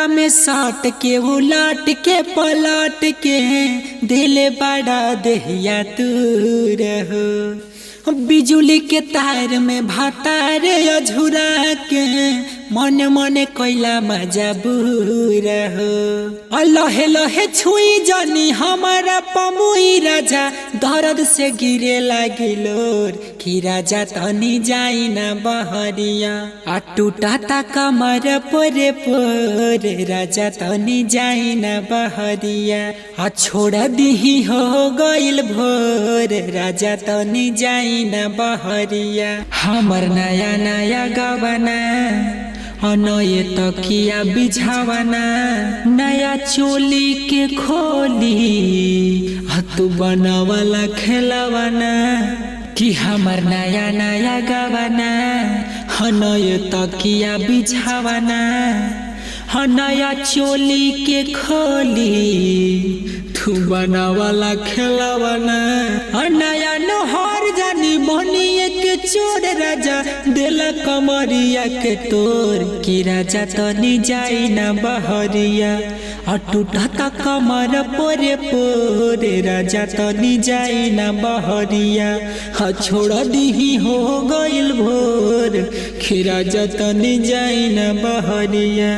कोरा में साट के उलाट के पलट के दिल बड़ा देहिया तू रहो। बिजुली के तार में भातार अझुरा के मन मन कोइला मजा बुर हो। लहे लहे छुई जानी हमारा पमुई राजा दर्द से गिरे लागिलोर कि राजा तनी जाई ना बहरिया आ टूटा कमर पोरे पोरे राजा तनी जाई ना बहरिया आ छोड़ दीही हो गइल भोर राजा तनी जाई ना बहरिया। हमर नया नया गवना नए तकिया बिछावना नया चोली के खोली तू बनावला खेलवाना कि हमर नया नया गवना नए तकिया बिछावना नया चोली के खोली तू बनावला खेलवाना। नया नहर जानी बनिए के चोर राजा दिला कमरिया के तोर कि राजा तनी जाई ना बहरिया टूटा कमर पोरे पोरे राजा तनी जाई ना बहरिया छोड़ दीही हो गइल भोर कि राजा तनी जाई ना बहरिया।